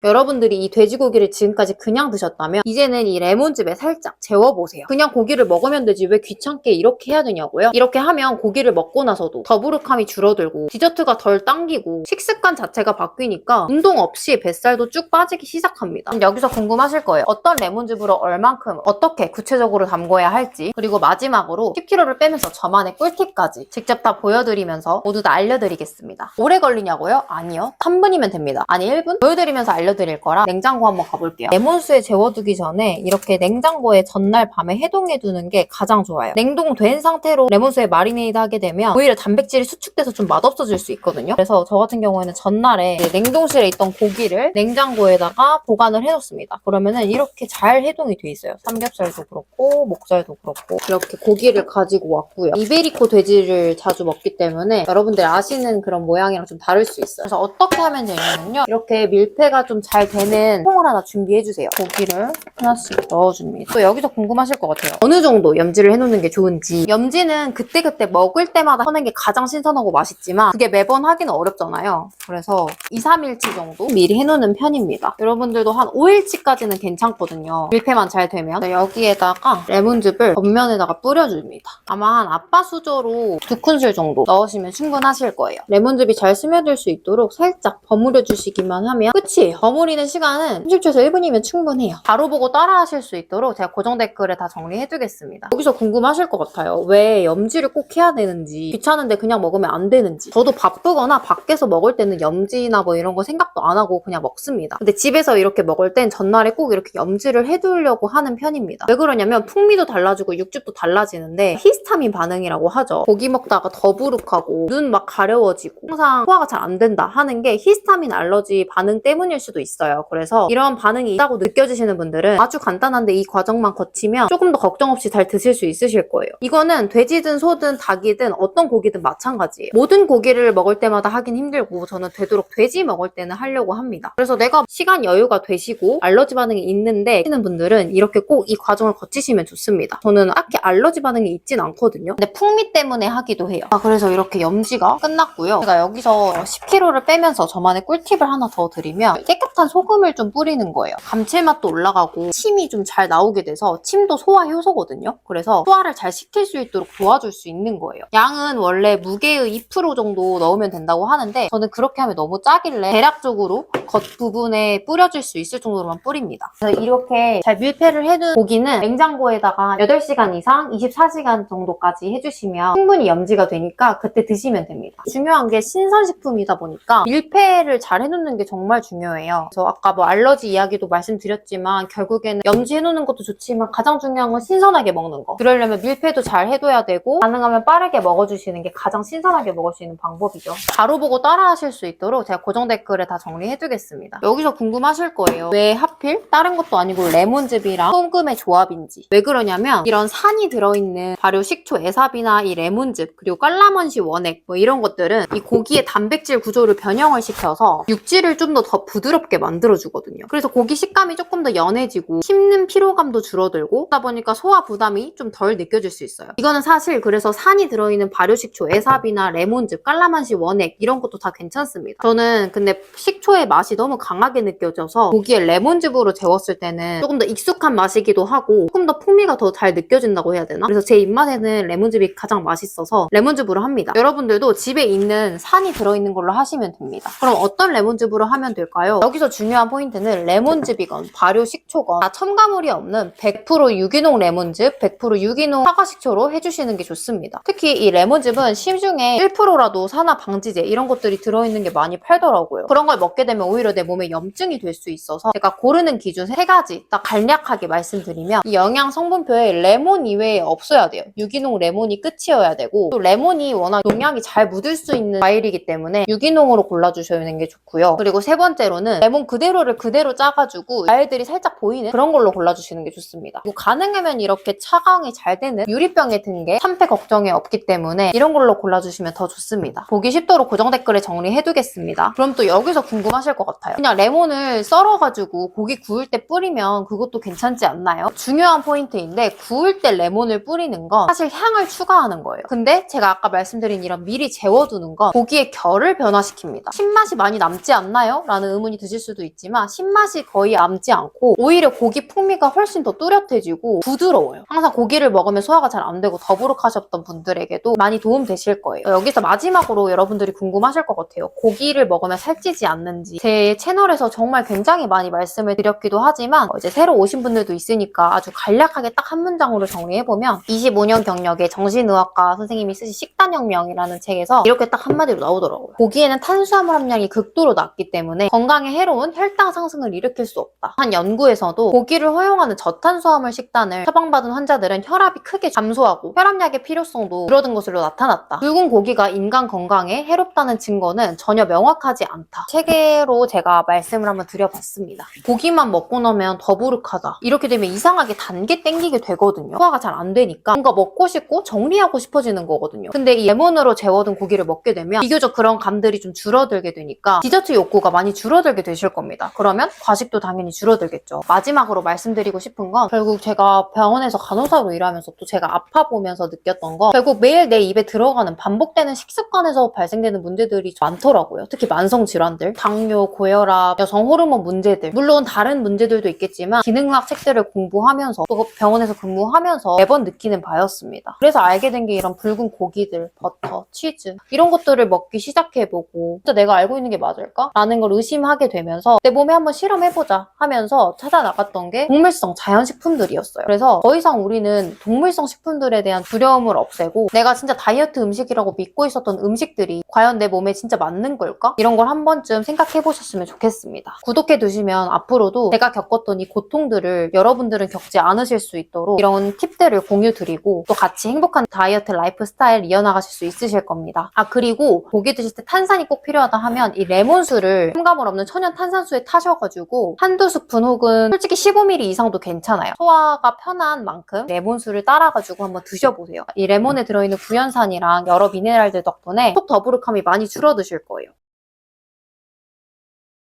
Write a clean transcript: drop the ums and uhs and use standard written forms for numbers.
여러분들이 이 돼지고기를 지금까지 그냥 드셨다면 이제는 이 레몬즙에 살짝 재워보세요. 그냥 고기를 먹으면 되지 왜 귀찮게 이렇게 해야 되냐고요? 이렇게 하면 고기를 먹고 나서도 더부룩함이 줄어들고 디저트가 덜 당기고 식습관 자체가 바뀌니까 운동 없이 뱃살도 쭉 빠지기 시작합니다. 여기서 궁금하실 거예요. 어떤 레몬즙으로 얼만큼 어떻게 구체적으로 담궈야 할지, 그리고 마지막으로 10kg를 빼면서 저만의 꿀팁까지 직접 다 보여드리면서 모두 다 알려드리겠습니다. 오래 걸리냐고요? 아니요. 3분이면 됩니다. 아니 1분? 보여드리면서 알려드릴 거라 냉장고 한번 가볼게요. 레몬수에 재워두기 전에 이렇게 냉장고에 전날 밤에 해동해두는 게 가장 좋아요. 냉동된 상태로 레몬수에 마리네이드 하게 되면 오히려 단백질이 수축돼서 좀 맛없어질 수 있거든요. 그래서 저 같은 경우에는 전날에 냉동실에 있던 고기를 냉장고에다가 보관을 해놓습니다. 그러면은 이렇게 잘 해동이 돼 있어요. 삼겹살도 그렇고 목살도 그렇고 이렇게 고기를 가지고 왔고요. 이베리코 돼지를 자주 먹기 때문에 여러분들 아시는 그런 모양이랑 좀 다를 수 있어요. 그래서 어떻게 하면 되냐면요. 이렇게 밀폐가 좀 잘 되는 통을 하나 준비해주세요. 고기를 하나씩 넣어줍니다. 또 여기서 궁금하실 것 같아요. 어느 정도 염지를 해놓는 게 좋은지. 염지는 그때그때 먹을 때마다 하는 게 가장 신선하고 맛있지만 그게 매번 하기는 어렵잖아요. 그래서 2, 3일치 정도 미리 해놓는 편입니다. 여러분들도 한 5일치까지는 괜찮거든요. 밀폐만 잘 되면. 여기에다가 레몬즙을 겉면에다가 뿌려줍니다. 아마 한 아빠 수저로 2큰술 정도 넣으시면 충분하실 거예요. 레몬즙이 잘 스며들 수 있도록 살짝 버무려 주시기만 하면 끝이에요. 버무리는 시간은 30초에서 1분이면 충분해요. 바로 보고 따라 하실 수 있도록 제가 고정 댓글에 다 정리해두겠습니다. 여기서 궁금하실 것 같아요. 왜 염지를 꼭 해야 되는지, 귀찮은데 그냥 먹으면 안 되는지. 저도 바쁘거나 밖에서 먹을 때는 염지나 뭐 이런 거 생각도 안 하고 그냥 먹습니다. 근데 집에서 이렇게 먹을 땐 전날에 꼭 이렇게 염지를 해두려고 하는 편입니다. 왜 그러냐면 풍미도 달라지고 육즙도 달라지는데 히스타민 반응이라고 하죠. 고기 먹다가 더부룩하고 눈 막 가려워지고 항상 소화가 잘 안 된다 하는 게 히스타민 알러지 반응 때문일 수도 있어요. 그래서 이런 반응이 있다고 느껴지시는 분들은 아주 간단한데 이 과정만 거치면 조금 더 걱정 없이 잘 드실 수 있으실 거예요. 이거는 돼지든 소든 닭이든 어떤 고기든 마찬가지예요. 모든 고기를 먹을 때마다 하긴 힘들고 저는 되도록 돼지 먹을 때는 하려고 합니다. 그래서 내가 시간 여유가 되시고 알러지 반응이 있는데 하시는 분들은 이렇게 꼭 이 과정을 거치시면 좋습니다. 저는 딱히 알러지 반응이 있진 않거든요. 근데 풍미 때문에 하기도 해요. 그래서 이렇게 염지가 끝났고요. 제가 여기서 10kg를 빼면서 저만의 꿀팁을 하나 더 드리면 깨끗한 소금을 좀 뿌리는 거예요. 감칠맛도 올라가고 침이 좀 잘 나오게 돼서 침도 소화 효소거든요. 그래서 소화를 잘 시킬 수 있도록 도와줄 수 있는 거예요. 양은 원래 무게의 2% 정도 넣으면 된다고 하는데 저는 그렇게 하면 너무 짜길래 대략적으로 겉부분에 뿌려줄 수 있을 정도로만 뿌립니다. 그래서 이렇게 잘 밀폐를 해둔 고기는 냉장고에다가 8시간 이상 24시간 정도까지 해주시면 충분히 염지가 되니까 그때 드시면 됩니다. 중요한 게 신선식품이다 보니까 밀폐를 잘 해놓는 게 정말 중요해요. 그래서 아까 뭐 알러지 이야기도 말씀드렸지만 결국에는 염지해놓는 것도 좋지만 가장 중요한 건 신선하게 먹는 거. 그러려면 밀폐도 잘 해둬야 되고 가능하면 빠르게 먹어주시는 게 가장 신선하게 먹을 수 있는 방법이죠. 바로 보고 따라 하실 수 있도록 제가 고정 댓글에 다 정리해두겠습니다. 여기서 궁금하실 거예요. 왜 하필 다른 것도 아니고 레몬즙이랑 소금의 조합인지. 왜 그러냐면 이런 산이 들어있는 발효 식초 에삽이나 이 레몬즙 그리고 깔라만시 원액 뭐 이런 것들은 이 고기의 단백질 구조를 변형을 시켜서 육질을 좀 더 부드럽게 만들어주거든요. 그래서 고기 식감이 조금 더 연해지고 씹는 피로감도 줄어들고 그러다 보니까 소화 부담이 좀 덜 느껴질 수 있어요. 이거는 사실 그래서 산이 들어있는 발효식초 에삽이나 레몬즙, 깔라만시 원액 이런 것도 다 괜찮습니다. 저는 근데 식초의 맛이 너무 강하게 느껴져서 고기에 레몬즙으로 재웠을 때는 조금 더 익숙한 맛이기도 하고 조금 더 풍미가 더 잘 느껴진다고 해야 되나? 그래서 제 입맛에는 레몬즙이 가장 맛있어서 레몬즙으로 합니다. 여러분들도 집에 있는 산이 들어있는 걸로 하시면 됩니다. 그럼 어떤 레몬즙으로 하면 될까요? 여기서 중요한 포인트는 레몬즙이건 발효 식초건 다 첨가물이 없는 100% 유기농 레몬즙, 100% 유기농 사과식초로 해주시는 게 좋습니다. 특히 이 레몬즙은 시중에 1%라도 산화 방지제 이런 것들이 들어있는 게 많이 팔더라고요. 그런 걸 먹게 되면 오히려 내 몸에 염증이 될 수 있어서 제가 고르는 기준 3가지 딱 간략하게 말씀드리면 이 영양 성분표에 레몬 이외에 없어야 돼요. 유기농 레몬이 끝이어야 되고 또 레몬이 워낙 농약이 잘 묻을 수 있는 과일이기 때문에 유기농으로 골라주시는 게 좋고요. 그리고 3번째로는 레몬 그대로를 그대로 짜가지고 과일들이 살짝 보이는 그런 걸로 골라주시는 게 좋습니다. 그리고 가능하면 이렇게 차광이 잘 되는 유리병에 든 게 산패 걱정이 없기 때문에 이런 걸로 골라주시면 더 좋습니다. 보기 쉽도록 고정 댓글에 정리해두겠습니다. 그럼 또 여기서 궁금하실 것 같아요. 그냥 레몬을 썰어가지고 고기 구울 때 뿌리면 그것도 괜찮지 않나요? 중요한 포인트인데 구울 때 레몬을 뿌리는 건 사실 향을 추가하는 거예요. 근데 제가 아까 말씀드린 이런 미리 재워두는 건 고기의 결을 변화시킵니다. 신맛이 많이 남지 않나요? 라는 의문이 드실 드실 수도 있지만 신맛이 거의 남지 않고 오히려 고기 풍미가 훨씬 더 뚜렷해지고 부드러워요. 항상 고기를 먹으면 소화가 잘 안 되고 더부룩하셨던 분들에게도 많이 도움되실 거예요. 여기서 마지막으로 여러분들이 궁금하실 것 같아요. 고기를 먹으면 살찌지 않는지. 제 채널에서 정말 굉장히 많이 말씀을 드렸기도 하지만 이제 새로 오신 분들도 있으니까 아주 간략하게 딱 한 문장으로 정리해보면 25년 경력의 정신의학과 선생님이 쓰신 식단혁명이라는 책에서 이렇게 딱 한마디로 나오더라고요. 고기에는 탄수화물 함량이 극도로 낮기 때문에 건강에 해로운 혈당 상승을 일으킬 수 없다. 한 연구에서도 고기를 허용하는 저탄수화물 식단을 처방받은 환자들은 혈압이 크게 감소하고 혈압약의 필요성도 줄어든 것으로 나타났다. 붉은 고기가 인간 건강에 해롭다는 증거는 전혀 명확하지 않다. 체계로 제가 말씀을 한번 드려봤습니다. 고기만 먹고 나면 더부룩하다. 이렇게 되면 이상하게 단 게 땡기게 되거든요. 소화가 잘 안 되니까 뭔가 먹고 싶고 정리하고 싶어지는 거거든요. 근데 이 레몬으로 재워둔 고기를 먹게 되면 비교적 그런 감들이 좀 줄어들게 되니까 디저트 욕구가 많이 줄어들게 되실 겁니다. 그러면 과식도 당연히 줄어들겠죠. 마지막으로 말씀드리고 싶은 건 결국 제가 병원에서 간호사로 일하면서 또 제가 아파 보면서 느꼈던 건 결국 매일 내 입에 들어가는 반복되는 식습관에서 발생되는 문제들이 많더라고요. 특히 만성 질환들, 당뇨, 고혈압, 여성 호르몬 문제들, 물론 다른 문제들도 있겠지만 기능학 책들을 공부하면서 또 병원에서 근무하면서 매번 느끼는 바였습니다. 그래서 알게 된 게 이런 붉은 고기들, 버터, 치즈 이런 것들을 먹기 시작해보고 진짜 내가 알고 있는 게 맞을까? 라는 걸 의심하게 되면서 내 몸에 한번 실험해보자 하면서 찾아나갔던 게 동물성 자연식품들이었어요. 그래서 더 이상 우리는 동물성 식품들에 대한 두려움을 없애고 내가 진짜 다이어트 음식이라고 믿고 있었던 음식들이 과연 내 몸에 진짜 맞는 걸까? 이런 걸 한 번쯤 생각해보셨으면 좋겠습니다. 구독해두시면 앞으로도 제가 겪었던 이 고통들을 여러분들은 겪지 않으실 수 있도록 이런 팁들을 공유드리고 또 같이 행복한 다이어트 라이프 스타일 이어나가실 수 있으실 겁니다. 그리고 고기 드실 때 탄산이 꼭 필요하다 하면 이 레몬수를 첨가물 없는 천연 탄산수에 타셔가지고 한두 스푼 혹은 솔직히 15ml 이상도 괜찮아요. 소화가 편한 만큼 레몬수를 따라가지고 한번 드셔보세요. 이 레몬에 들어있는 구연산이랑 여러 미네랄들 덕분에 속 더부룩함이 많이 줄어드실 거예요.